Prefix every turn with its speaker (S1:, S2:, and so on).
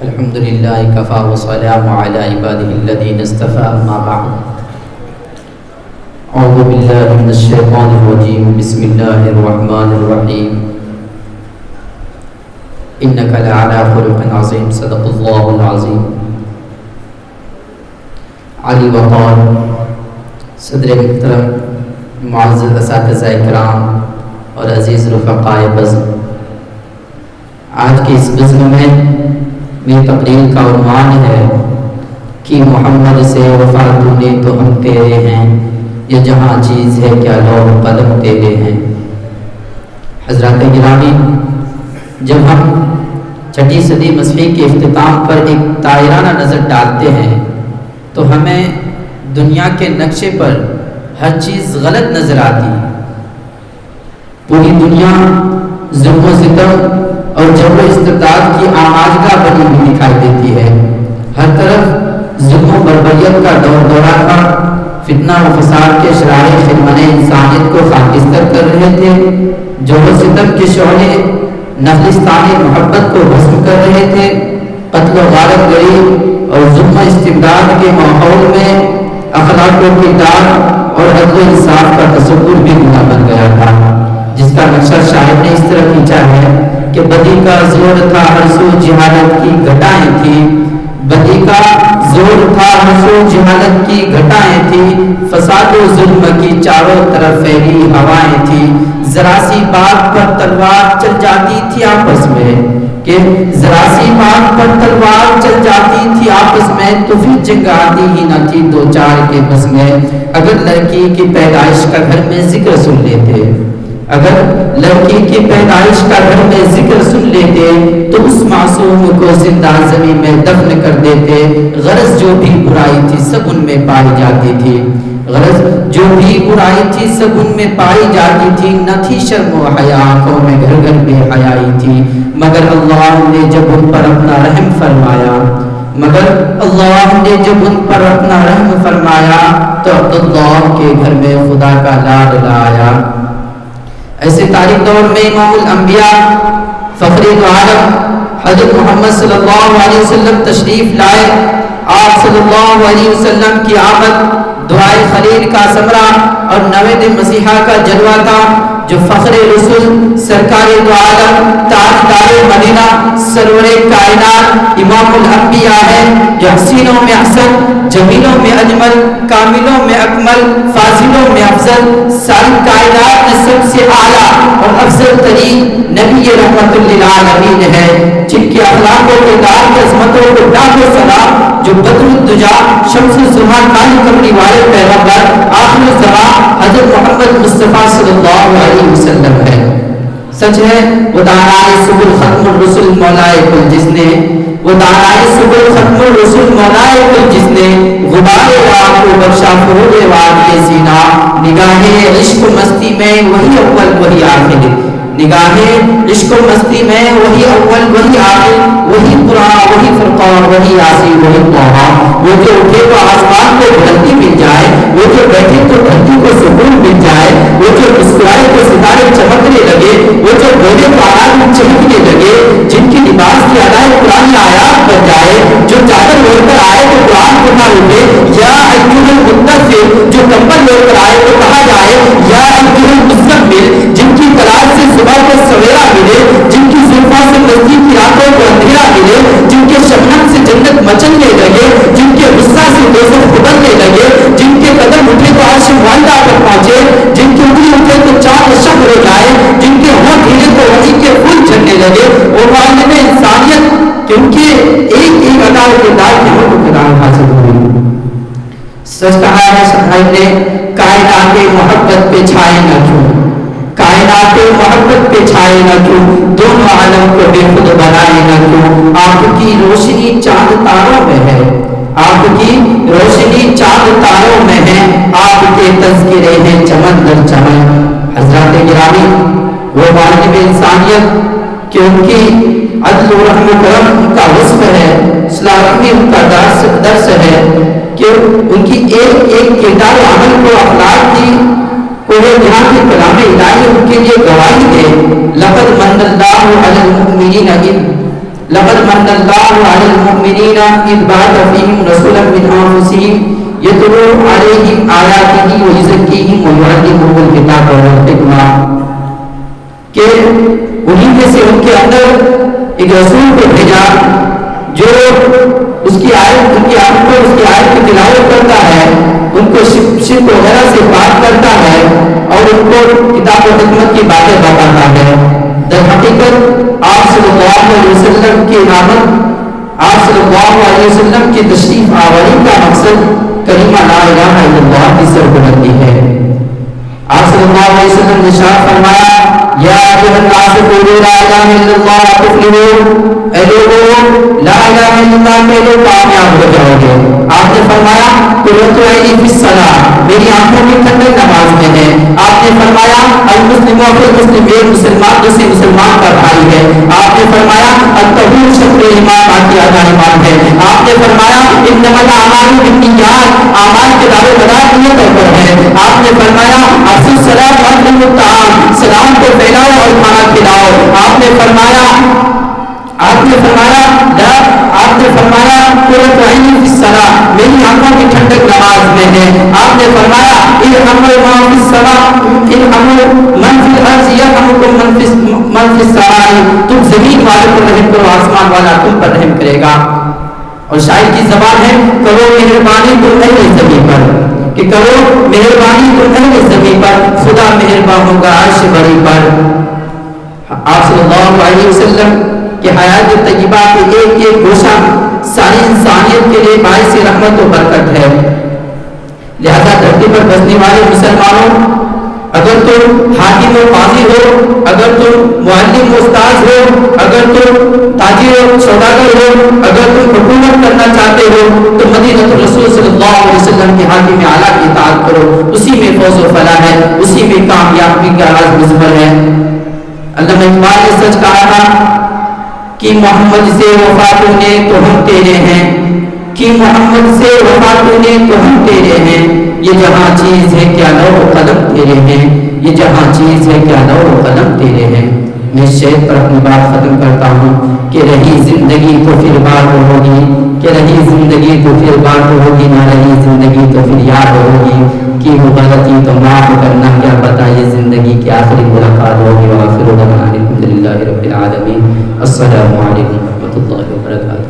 S1: الحمد لله كفى والسلام على عباده الذين اصطفى أما بعد أعوذ بالله من الشيطان الرجيم بسم الله الرحمن الرحيم إنك لعلى خلق عظيم صدق الله العظيم علی وقار صدر محترم معزز اساتذہ کرام اور عزیز رفقائے بزم، آج کی اس بزم میں میری تقریر کا عنوان ہے کہ محمد سے وفا تو نے تو ہم تیرے ہیں، یہ جہاں چیز ہے کیا لوح قدم تیرے ہیں۔ حضرات گرامی، جب ہم چھٹی صدی مسیحی کے اختتام پر ایک طائرانہ نظر ڈالتے ہیں تو ہمیں دنیا کے نقشے پر ہر چیز غلط نظر آتی ہے۔ پوری دنیا ظلم و ستم اور جبر و استبداد کی آماجگاہ بنی ہوئی دکھائی دیتی ہے۔ ہر طرف ظلم و بربریت کا دور دورہ تھا، فتنہ و فساد کے شرارے خرمن انسانیت کو خاکستر کر رہے تھے، جبر و ستم کے شعلے نخلستان محبت کو بھسم کر رہے تھے۔ قتل و غارت گری اور ظلم و استبداد کے ماحول میں اخلاق و کردار اور عدل و انصاف کا تصور بھی گناہ بن گیا تھا، جس کا نقشہ شاعر نے اس طرح کھینچا ہے کہ بدی کا زور تھا ہر سو جہالت کی گھٹائیں تھی، بدی کا زور تھا ہر سو جہالت کی گھٹائیں تھی، فساد و ظلم کی چاروں طرف پھیلی ہوائیں تھی، ذرا سی بات پر تلوار چل جاتی تھی آپس میں، کہ ذرا سی بات پر تلوار چل جاتی تھی آپس میں، تو پھر جنگ آتی ہی نہ تھی دو چار کے بس میں۔ اگر لڑکی کی پیدائش کا گھر میں ذکر سن لیتے، اگر لڑکی کی پیدائش کا گھر میں ذکر سن لیتے تو اس معصوم کو زندہ زمین میں دفن کر دیتے۔ غرض جو بھی برائی تھی سب ان میں پائی جاتی تھی، غرض جو بھی برائی تھی سب ان میں پائی جاتی تھی، نہ تھی شرم و حیا آنکھوں میں گھر گھر بے حیائی تھی، مگر اللہ نے جب ان پر اپنا رحم فرمایا، مگر اللہ نے جب ان پر اپنا رحم فرمایا تو عبداللہ کے گھر میں خدا کا لاڈ لایا۔ ایسے تاریخ دور میں امام الانبیاء فخر عالم حضرت محمد صلی اللہ علیہ وسلم تشریف لائے۔ آپ صلی اللہ علیہ وسلم کی آمد دعائے خلیل کا ثمرہ اور نوید مسیحا کا جلوہ تھا، جو فخر رسول سرکار دو عالم تاجدار مدینہ سرور کائنات امام الانبیاء ہے، جو حسینوں میں احسن، جمیلوں میں اجمل، کاملوں میں اکمل، فاضلوں میں افضل، ساری کائنات میں سب سے اعلیٰ اور افضل ترین نبی رحمت للعالمین ہے، جن کے اخلاق و کردار کی عظمتوں کو لاکھ سلام، جو بدر الدجا شمس الزمان کالی کمری والے پیغمبر آخر الزمان حضرت محمد مصطفیٰ صلی اللہ علیہ وسلم ہے۔ سچ ہے وہ دانائے سبل ختم الرسل مولائے کل جس نے، وہ دانائے سبل ختم الرسل مولائے کل جس نے، غبار راہ کو بخشا فروغ واد کے سینہ، نگاہ عشق و مستی میں وہی اول وہی آخر، نگاہ عشق و مستی میں وہی اول وہی آخر، وہی قرآن وہی فرقان وہی یاسین وہی طٰہٰ، وہ جو اٹھے تو آسمان کو بلندی مل جائے، وہ جو بیٹھے تو دھرتی کو سکون مل جائے، وہ جو مسکرائے تو ستارے چمکنے لگے، وہ جو بولے تو آیات چمکنے لگے، جن کی لباس کی ادائے قرآن آیات بن جائے، جو چادر اوڑھ کر آئے تو قرآن کو نہ اٹھے، یا ایھا المدثر جو کمبل اوڑھ کر آئے تو کہا جائے یا ایھا المزمل، جن کی تلاش سے صبح کو سویرا ملے، جن کی زلفوں سے نزدیک کی راتوں کو اندھیرا ملے، جن کے شبنم سے جنت مچلنے لگے، جن کے غصہ سے دوزخ ابلنے لگے، جن کے قدم اٹھے تو عرش معلیٰ پر پہنچے، جن کی انگلی اٹھے تو چاند شب ہو جائے، جن کے ہونٹ ہلے تو وحی کے پھول جھڑنے لگے، وہ معلم انسانیت کیونکہ ایک ایک ادا کردار کی ہم کو کردار حاصل ہوئی۔ سچ کہا ہے شاعر نے، کائنات محبت پہ چھائے نہ کیوں، کائنات محبت پہ چھائے نہ کیوں، دونوں عالم کو بے خود بنائے نہ کیوں، آپ کی روشنی چاند تاروں میں ہے، آپ کی روشنی چاند تاروں میں ہے، آپ کے تذکرے ہیں چمن در چمن۔ حضرات گرامی، وہ معلم انسانیت کہ ان کی عدل و رحم و کرم ان کا وصف ہے، صلاح رحمی ان کا درس ہے، کہ ان کی ایک ایک کردار و عمل کو اخلاق کی کوئی جہاں کے کلام الہی ان کے لیے گواہی دے۔ لقد من اللہ علی المؤمنین لقد من اللہ علی المؤمنین اذ بعث فیہم رسولا من انفسہم یتلو علیہم آیاتہ ویزکیہم ویعلمہم الکتاب والحکمہ، کہ انہی میں سے ان کے اندر ایک رسول کو بھیجا جو اس کی آیت کی تلاوت کرتا ہے، ان کو شرک وغیرہ سے پاک کرتا ہے اور ان کو کتاب و حکمت کی باتیں بتاتا ہے۔ در حقیقت آپ صلی اللہ علیہ وسلم کی آمد، آپ صلی اللہ علیہ وسلم کی تشریف آوری کا مقصد کلمہ لا الہ الا اللہ کی سربلندی ہے۔ آپ صلی اللہ علیہ وسلم نے ارشاد فرمایا یا ایھا الناس قولوا لا الہ الا اللہ تفلحوا، اے لوگوں لا الہ الا اللہ کہہ لو کامیاب ہو جاؤ گے۔ آپ نے فرمایا قرۃ عینی فی الصلاۃ، میری آنکھوں کی ٹھنڈک نماز میں ہے۔ آپ نے فرمایا المسلم والمسلم، ایک مسلمان دوسرے مسلمان کا بھائی ہے۔ آپ نے فرمایا الطہور شطر ایمان، باقی آدھا ایمان ہے۔ آپ نے فرمایا انما الاعمال بالنیات، اعمال کے دار و مدار نیت پر ہے۔ آپ نے فرمایا افشوا السلام واطعموا الطعام، سلام کو پھیلاؤ اور کھانا کھلاؤ۔ آپ نے فرمایا قرۃ عینی فی الصلاۃ، میری آنکھوں کی ٹھنڈک نماز میں ہے۔ آپ نے فرمایا ارحموا من فی السماء، ارحموا من فی الارض یرحمکم من فی السماء، تم زمین والوں پر رحم کرو، آسمان والا تم پر رحم کرے گا۔ اور شاعر کی زبان ہے کرو مہربانی تم اہل زمین پر، کہ کرو مہربانی تم اہل زمین پر، خدا مہربان ہوگا عرش بری پر۔ آپ صلی اللہ علیہ وسلم کہ حیات طیبہ کے ایک ایک گوشہ ساری انسانیت کے لیے باعث رحمت و برکت ہے۔ لہذا دھرتی پر بسنے والے مسلمانوں، اگر تم حاکم و قاضی ہو، اگر تم معلم و استاذ ہو، اگر تم تاجر و سوداگر ہو، اگر تم حکومت کرنا چاہتے ہو تو مدینہ رسول صلی اللہ علیہ وسلم کے حاکم اعلیٰ کی اطاعت کرو، اسی میں فوز و فلاح ہے، اسی میں کامیابی کا راز مضمر ہے۔ علامہ اقبال نے سچ کہا تھا کہ محمد سے وفا تو نے تو ہم تیرے ہیں، کہ محمد سے وفا تو نے تو ہم تیرے ہیں، یہ جہاں چیز ہے کیا لوح و قلم تیرے ہیں، یہ جہاں چیز ہے کیا لوح و قلم تیرے ہیں۔ میں اس شعر پر اپنی بات ختم کرتا ہوں کہ رہی زندگی تو پھر بات ہوگی، کہ رہی زندگی تو پھر بات ہوگی، نہ رہی زندگی تو پھر یاد ہوگی، کہ وہ غلطی تو معاف کرنا، کیا پتہ یہ زندگی کی آخری ملاقات ہوگی۔ وآخر دعوانا الحمد للہ رب العالمین۔ السلام علیکم ورحمۃ اللہ وبرکاتہ۔